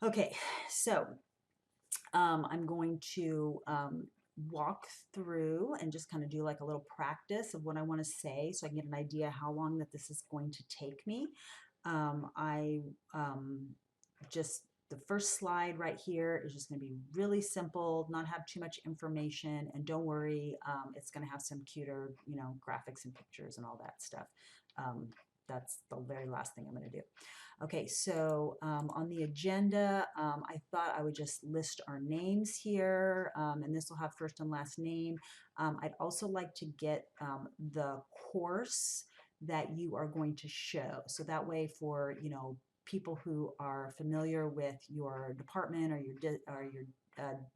Okay, so I'm going to walk through and just kind of do like a little practice of what I want to say so I can get an idea how long that this is going to take me. I just the first slide right here is just going to be really simple, not have too much information, and don't worry, it's going to have some cuter, graphics and pictures and all that stuff. Um, that's the very last thing I'm going to do. Okay, so on the agenda, I thought I would just list our names here, and this will have first and last name. I'd also like to get the course that you are going to show. So that way for, people who are familiar with your department or your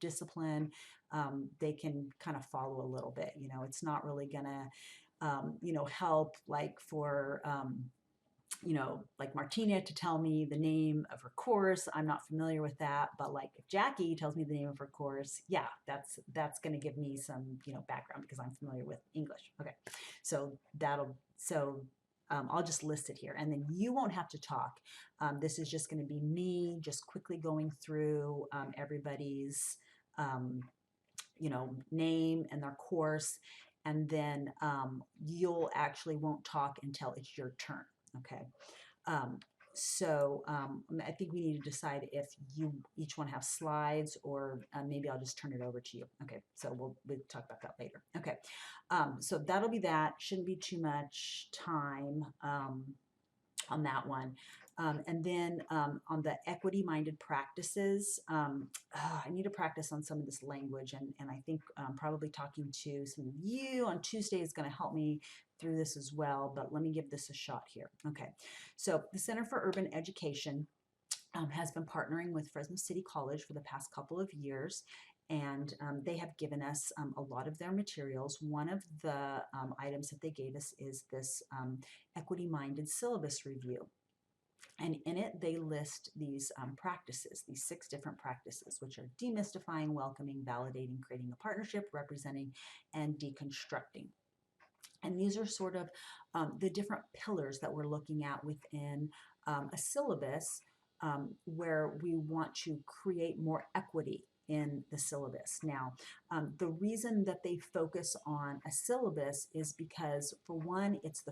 discipline, they can kind of follow a little bit. It's not really gonna, help like for like Martina to tell me the name of her course. I'm not familiar with that, but like if Jackie tells me the name of her course, yeah, that's going to give me some, background because I'm familiar with English. Okay, so I'll just list it here, and then you won't have to talk. This is just going to be me just quickly going through everybody's, name and their course, and then you'll actually won't talk until it's your turn. Okay. Um, I think we need to decide if you each one have slides, or maybe I'll just turn it over to you. Okay, so we'll talk about that later. Okay, so that'll be that. Shouldn't be too much time on that one. And then on the equity-minded practices, I need to practice on some of this language, and I think probably talking to some of you on Tuesday is going to help me through this as well, but let me give this a shot here. Okay, so the Center for Urban Education has been partnering with Fresno City College for the past couple of years, and they have given us a lot of their materials. One of the items that they gave us is this equity-minded syllabus review. And in it, they list these practices, these 6 different practices, which are demystifying, welcoming, validating, creating a partnership, representing, and deconstructing. And these are sort of the different pillars that we're looking at within a syllabus, where we want to create more equity in the syllabus. Now, the reason that they focus on a syllabus is because, for one, it's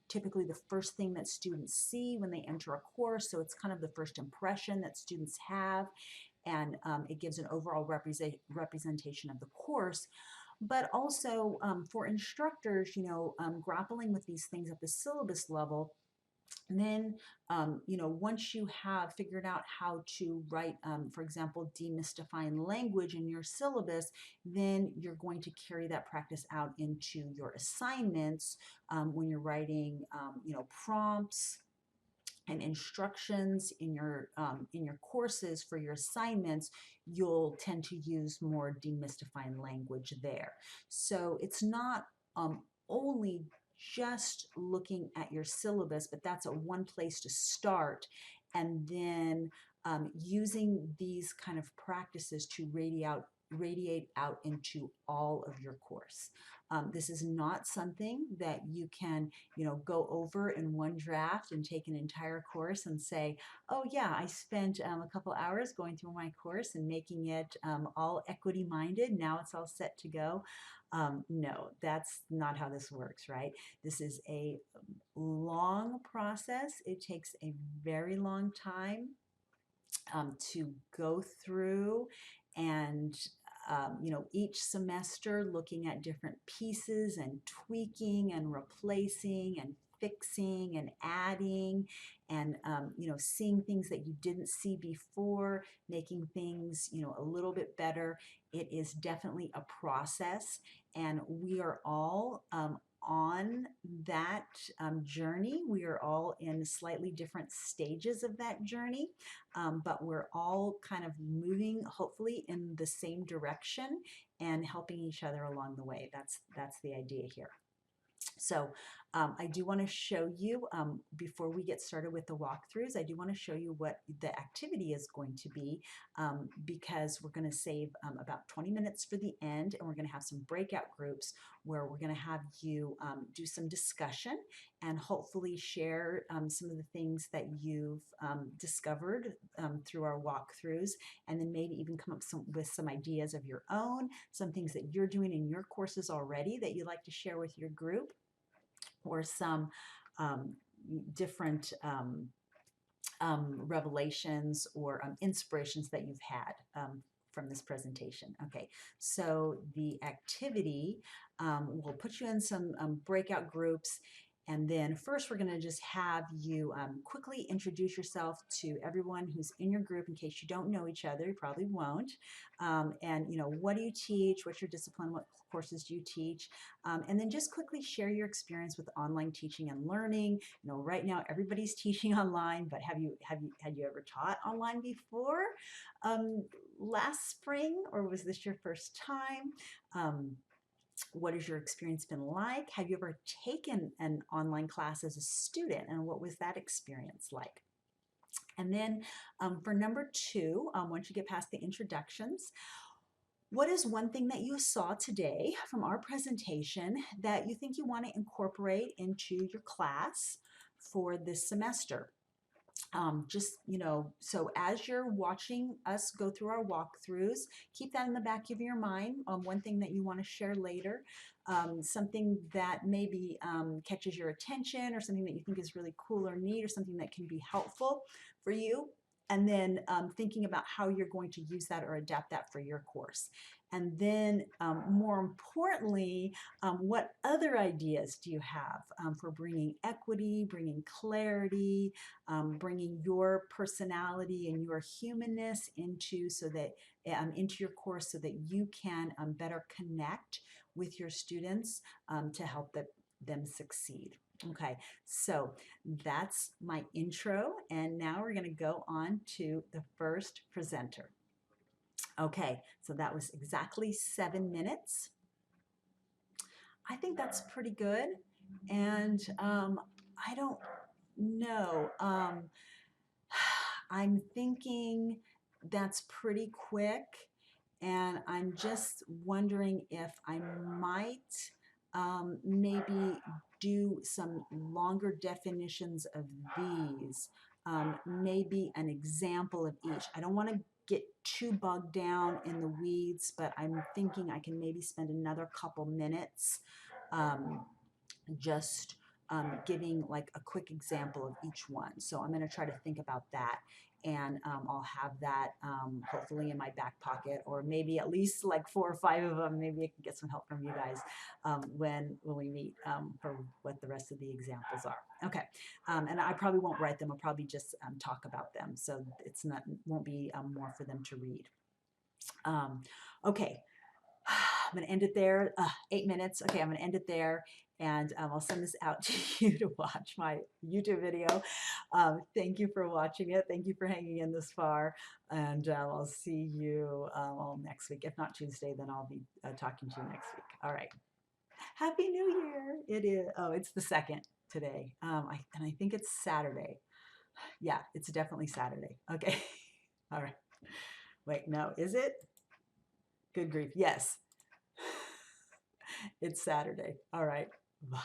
typically the first thing that students see when they enter a course, so it's kind of the first impression that students have, and it gives an overall representation of the course. But also for instructors, grappling with these things at the syllabus level, and then, once you have figured out how to write, for example, demystifying language in your syllabus, then you're going to carry that practice out into your assignments when you're writing, prompts and instructions in your courses for your assignments. You'll tend to use more demystifying language there. So it's not only just looking at your syllabus, but that's one place to start, and then using these kind of practices to radiate out into all of your course. This is not something that you can, go over in one draft and take an entire course and say, oh yeah, I spent a couple hours going through my course and making it all equity minded. Now it's all set to go. No, that's not how this works, right? This is a long process. It takes a very long time to go through, and each semester looking at different pieces and tweaking and replacing and fixing and adding, and seeing things that you didn't see before, making things a little bit better. It is definitely a process, and we are all on that journey. We are all in slightly different stages of that journey, but we're all kind of moving, hopefully, in the same direction and helping each other along the way. That's the idea here. So I do want to show you, before we get started with the walkthroughs, I do want to show you what the activity is going to be, because we're going to save about 20 minutes for the end, and we're going to have some breakout groups where we're going to have you do some discussion and hopefully share some of the things that you've discovered through our walkthroughs, and then maybe even come up with some ideas of your own, some things that you're doing in your courses already that you'd like to share with your group, or some um, different revelations or inspirations that you've had from this presentation. Okay, so the activity will put you in some breakout groups, and then first we're going to just have you quickly introduce yourself to everyone who's in your group in case you don't know each other. You probably won't. And what do you teach? What's your discipline? What courses do you teach? And then just quickly share your experience with online teaching and learning. Right now everybody's teaching online, but had you ever taught online before last spring, or was this your first time? What has your experience been like? Have you ever taken an online class as a student, and what was that experience like? And then for number 2, once you get past the introductions, what is one thing that you saw today from our presentation that you think you want to incorporate into your class for this semester? So as you're watching us go through our walkthroughs, keep that in the back of your mind. One thing that you want to share later, something that maybe catches your attention, or something that you think is really cool or neat, or something that can be helpful for you. And then thinking about how you're going to use that or adapt that for your course. And then more importantly, what other ideas do you have for bringing equity, bringing clarity, bringing your personality and your humanness into your course, so that you can better connect with your students to help them succeed. Okay, so that's my intro, and now we're going to go on to the first presenter. Okay, so that was exactly 7 minutes. I think that's pretty good, and I don't know. I'm thinking that's pretty quick, and I'm just wondering if I might maybe do some longer definitions of these, maybe an example of each. I don't want to get too bogged down in the weeds, but I'm thinking I can maybe spend another couple minutes just giving like a quick example of each one. So I'm going to try to think about that, and I'll have that hopefully in my back pocket, or maybe at least like 4 or 5 of them. Maybe I can get some help from you guys when we meet for what the rest of the examples are. Okay, and I probably won't write them. I'll probably just talk about them, so won't be more for them to read. Okay. I'm going to end it there. 8 minutes. Okay, I'm going to end it there, and I'll send this out to you to watch my YouTube video. Thank you for watching it. Thank you for hanging in this far, and I'll see you all next week. If not Tuesday, then I'll be talking to you next week. All right. Happy New Year. It is. Oh, it's the 2nd today, and I think it's Saturday. Yeah, it's definitely Saturday. Okay. All right. Wait, no, is it? Good grief. Yes. It's Saturday. All right. Bye.